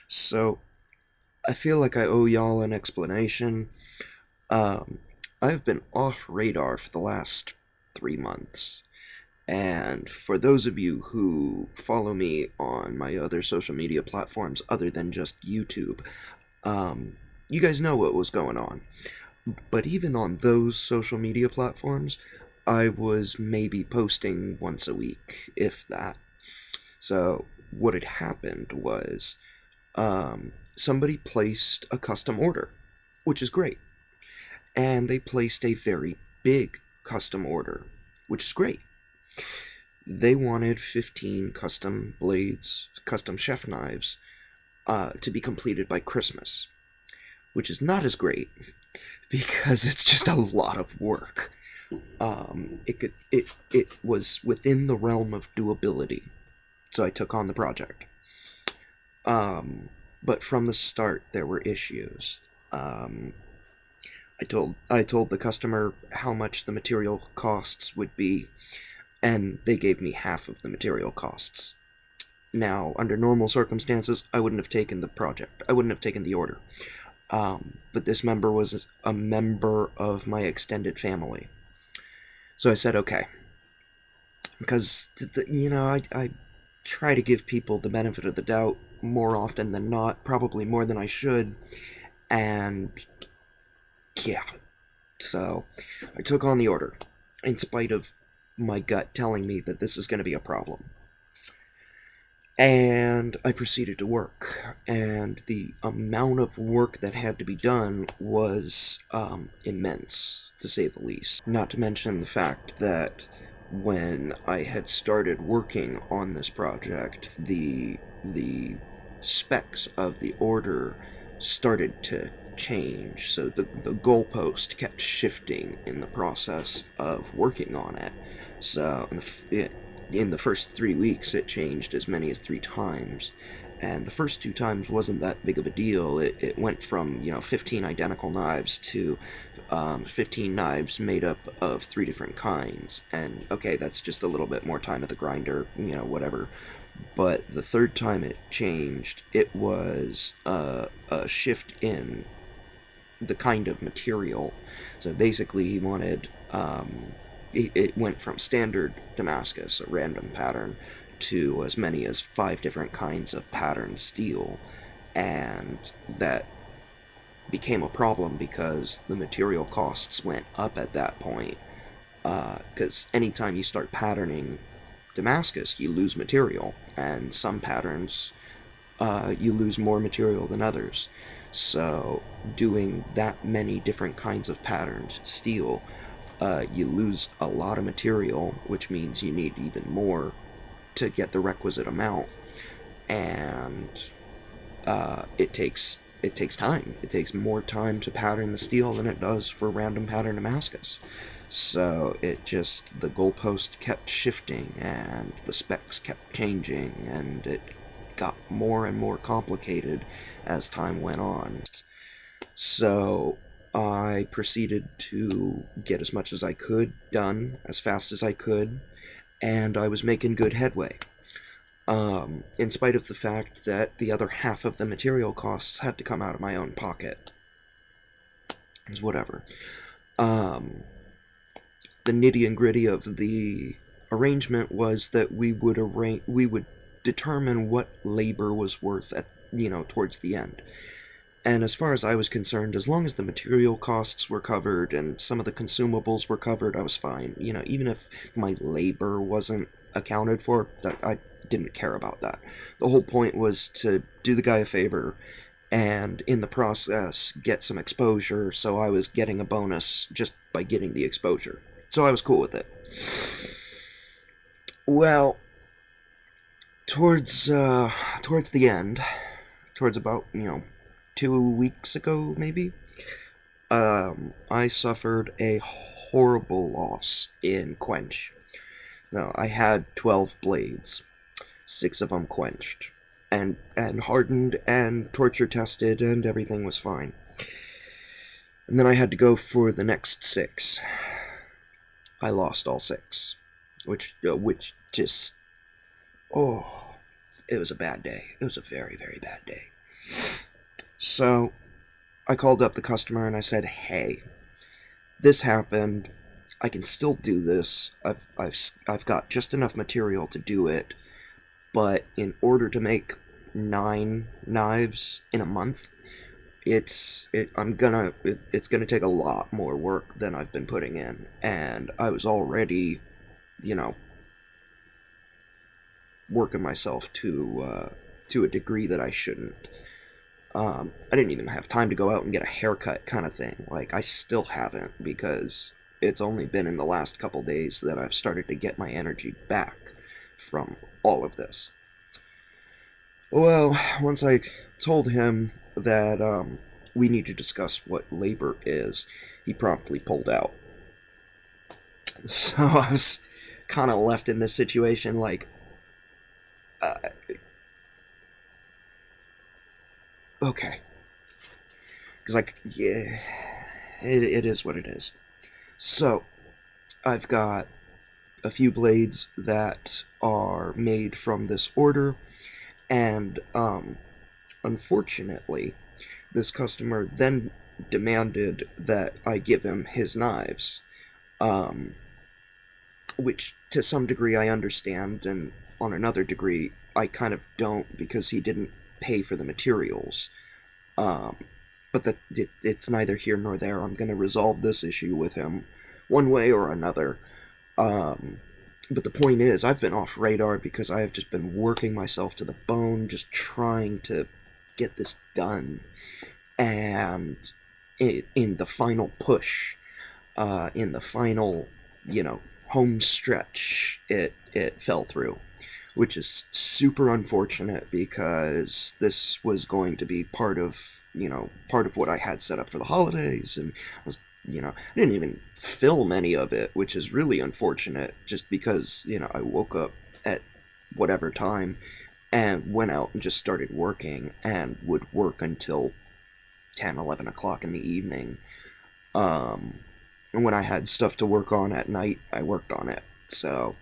So, I feel like I owe y'all an explanation. Um, I've been off radar for the last 3 months. And for those of you who follow me on my other social media platforms other than just YouTube, um, you guys know what was going on. But even on those social media platforms, I was maybe posting once a week, if that. So, what had happened was somebody placed a custom order, which is great. And they placed a very big custom order, which is great. They wanted 15 custom blades, custom chef knives, to be completed by Christmas, which is not as great because it's just a lot of work. It was within the realm of doability, so I took on the project. But from the start, there were issues. Um, I told the customer how much the material costs would be, and they gave me half of the material costs. Now, under normal circumstances, I wouldn't have taken the project. I wouldn't have taken the order. But this member was a member of my extended family. So I said, okay. Because, I try to give people the benefit of the doubt more often than not, probably more than I should. And, yeah. So, I took on the order, in spite of my gut telling me that this is going to be a problem. And I proceeded to work, and the amount of work that had to be done was immense, to say the least. Not to mention the fact that when I had started working on this project, the specs of the order started to change, so the goalpost kept shifting in the process of working on it. So in the first 3 weeks, it changed as many as 3 times. And the first 2 times wasn't that big of a deal. It went from, 15 identical knives to 15 knives made up of 3 different kinds. And okay, that's just a little bit more time at the grinder, whatever. But the third time it changed, it was a shift in the kind of material. So basically, he wanted it went from standard Damascus, a random pattern, to as many as 5 different kinds of pattern steel, and that became a problem because the material costs went up at that point. Because anytime you start patterning Damascus, you lose material, and some patterns you lose more material than others. So, doing that many different kinds of patterned steel, you lose a lot of material, which means you need even more to get the requisite amount, and it takes time. It takes more time to pattern the steel than it does for random pattern Damascus. So the goalpost kept shifting, and the specs kept changing, and it got more and more complicated as time went on. So I proceeded to get as much as I could done as fast as I could, and I was making good headway. In spite of the fact that the other half of the material costs had to come out of my own pocket. It's whatever. Um, the nitty and gritty of the arrangement was that we would determine what labor was worth at towards the end. And as far as I was concerned, as long as the material costs were covered and some of the consumables were covered, I was fine. Even if my labor wasn't accounted for, that I didn't care about that. The whole point was to do the guy a favor and in the process get some exposure, so I was getting a bonus just by getting the exposure. So I was cool with it. Well, towards the end, towards about 2 weeks ago maybe, I suffered a horrible loss in quench. Now I had 12 blades, 6 of them quenched, and hardened and torture tested, and everything was fine. And then I had to go for the next 6. I lost all 6, which just, oh, it was a bad day. It was a very, very bad day. So I called up the customer and I said, "Hey, this happened. I can still do this. I've got just enough material to do it, but in order to make 9 knives in a month, it's gonna take a lot more work than I've been putting in, and I was already, you know, working myself to a degree that I shouldn't. I didn't even have time to go out and get a haircut, kind of thing. Like, I still haven't, because it's only been in the last couple days that I've started to get my energy back from all of this. Well, once I told him that we need to discuss what labor is, he promptly pulled out. So I was kind of left in this situation like, uh, okay. Because, like, yeah, it is what it is. So, I've got a few blades that are made from this order, and, unfortunately, this customer then demanded that I give him his knives, um, which to some degree I understand, and on another degree I kind of don't, because he didn't pay for the materials. Um, but it's neither here nor there. I'm going to resolve this issue with him one way or another. Um, but the point is, I've been off radar because I have just been working myself to the bone, just trying to get this done. And in the final push, in the final, home stretch, it fell through, which is super unfortunate because this was going to be part of what I had set up for the holidays, and I didn't even film any of it, which is really unfortunate, just because I woke up at whatever time and went out and just started working, and would work until 10, 11 o'clock in the evening. And when I had stuff to work on at night, I worked on it. So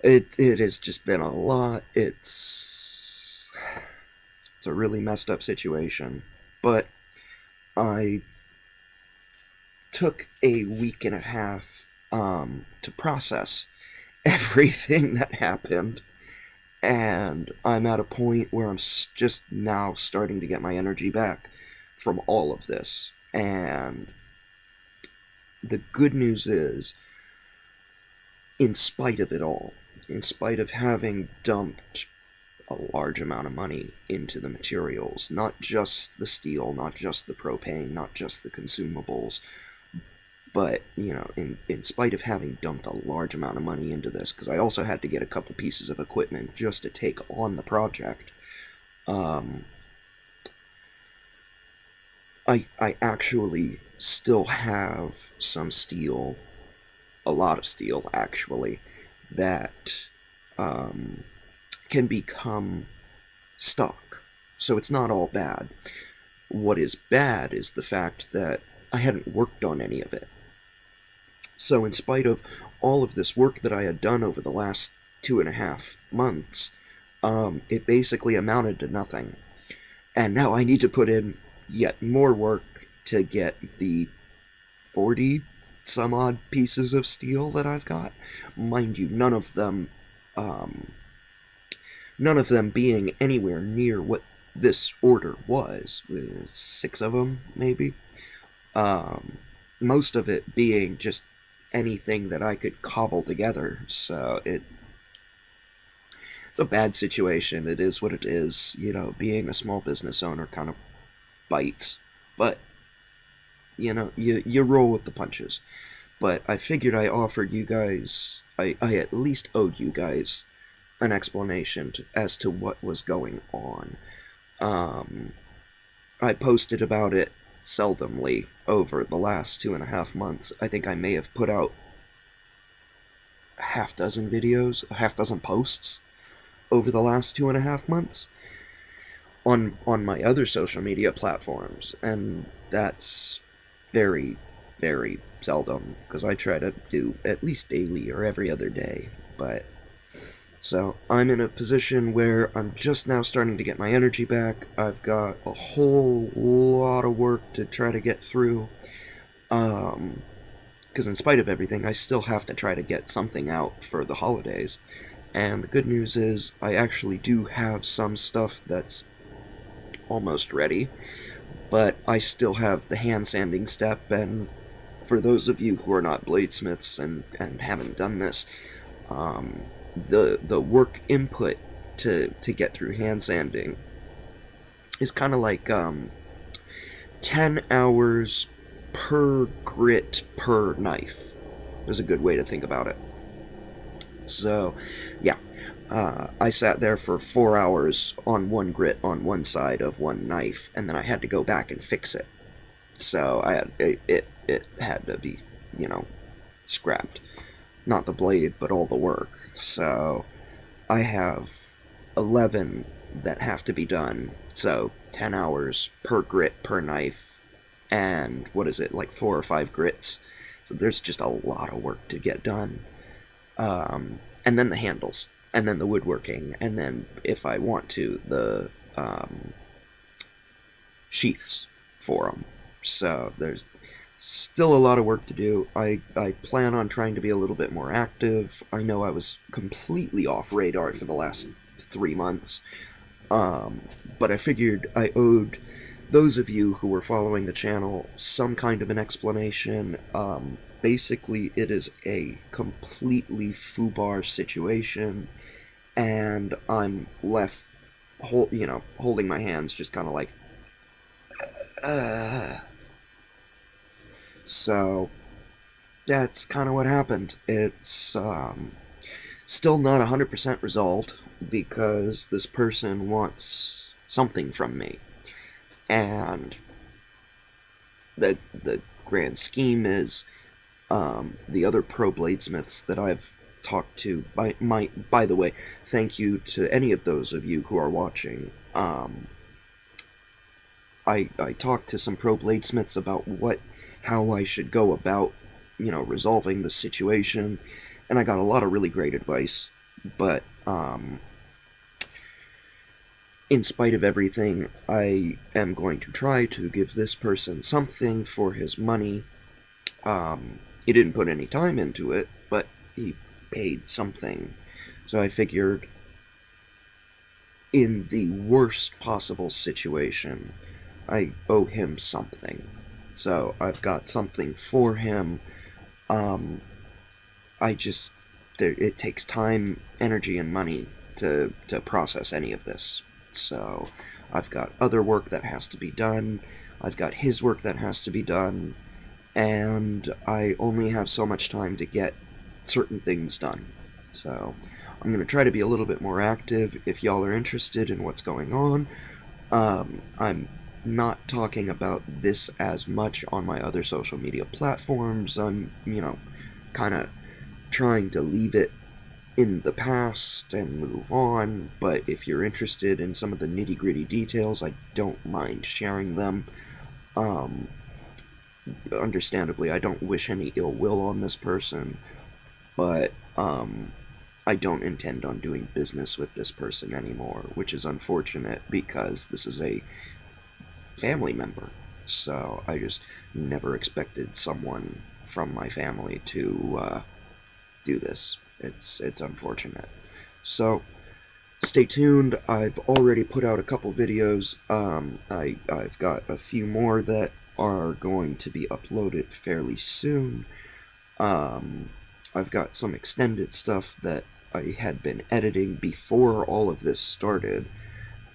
it has just been a lot. It's a really messed up situation. But I took a week and a half to process everything that happened, and I'm at a point where I'm just now starting to get my energy back from all of this. And the good news is, in spite of it all, in spite of having dumped a large amount of money into the materials, not just the steel, not just the propane, not just the consumables, but, in spite of having dumped a large amount of money into this, because I also had to get a couple pieces of equipment just to take on the project, I actually still have some steel, a lot of steel actually, that can become stock. So it's not all bad. What is bad is the fact that I hadn't worked on any of it. So in spite of all of this work that I had done over the last 2.5 months, it basically amounted to nothing. And now I need to put in yet more work to get the 40 some odd pieces of steel that I've got. Mind you, none of them being anywhere near what this order was. 6 of them, maybe. Most of it being just anything that I could cobble together. So it's a bad situation. It is what it is. Being a small business owner kind of bites. But, you roll with the punches. But I figured I offered you guys, I at least owed you guys an explanation as to what was going on. I posted about it seldomly over the last 2.5 months. I think I may have put out a half dozen videos, a half dozen posts over the last 2.5 months on my other social media platforms, and that's very, very seldom, because I try to do at least daily or every other day. But So I'm in a position where I'm just now starting to get my energy back. I've got a whole lot of work to try to get through. Because in spite of everything, I still have to try to get something out for the holidays. And the good news is, I actually do have some stuff that's almost ready, but I still have the hand sanding step, and for those of you who are not bladesmiths and haven't done this, um, the work input to get through hand sanding is kind of like 10 hours per grit per knife is a good way to think about it. So, yeah, I sat there for 4 hours on one grit on one side of one knife, and then I had to go back and fix it. So I had it had to be, you know, scrapped. Not the blade, but all the work. So I have 11 that have to be done. So 10 hours per grit per knife, and what is it, like 4 or 5 grits. So there's just a lot of work to get done. And then the handles, and then the woodworking, and then, if I want to, the sheaths for them. So there's still a lot of work to do. I plan on trying to be a little bit more active. I know I was completely off radar for the last 3 months, but I figured I owed those of you who were following the channel some kind of an explanation. Basically, it is a completely foobar situation, and I'm left, holding my hands, just kind of like, So that's kind of what happened. It's still not 100% resolved because this person wants something from me, and the grand scheme is, the other pro bladesmiths that I've talked to. By the way, thank you to any of those of you who are watching. I talked to some pro bladesmiths about how I should go about, resolving the situation, and I got a lot of really great advice. But in spite of everything, I am going to try to give this person something for his money. He didn't put any time into it, but he paid something. So I figured, in the worst possible situation, I owe him something. So I've got something for him. It takes time, energy, and money to process any of this. So I've got other work that has to be done. I've got his work that has to be done. And I only have so much time to get certain things done. So I'm going to try to be a little bit more active if y'all are interested in what's going on. I'm not talking about this as much on my other social media platforms. I'm, kind of trying to leave it in the past and move on, but if you're interested in some of the nitty-gritty details, I don't mind sharing them. Understandably, I don't wish any ill will on this person, but I don't intend on doing business with this person anymore, which is unfortunate because this is a family member. So I just never expected someone from my family to do this. It's unfortunate. So stay tuned. I've already put out a couple videos. I've got a few more that are going to be uploaded fairly soon. I've got some extended stuff that I had been editing before all of this started,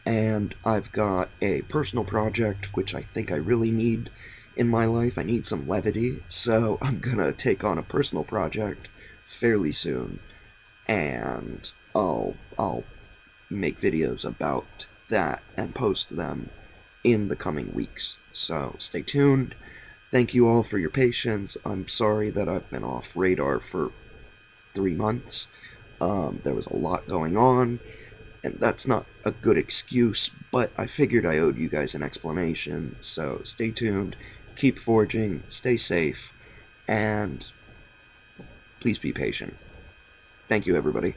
and I've got a personal project which I think I really need in my life. I need some levity, so I'm gonna take on a personal project fairly soon, and I'll make videos about that and post them in the coming weeks. So stay tuned. Thank you all for your patience. I'm sorry that I've been off radar for 3 months. There was a lot going on, and that's not a good excuse, but I figured I owed you guys an explanation. So stay tuned, keep forging, stay safe, and please be patient. Thank you, everybody.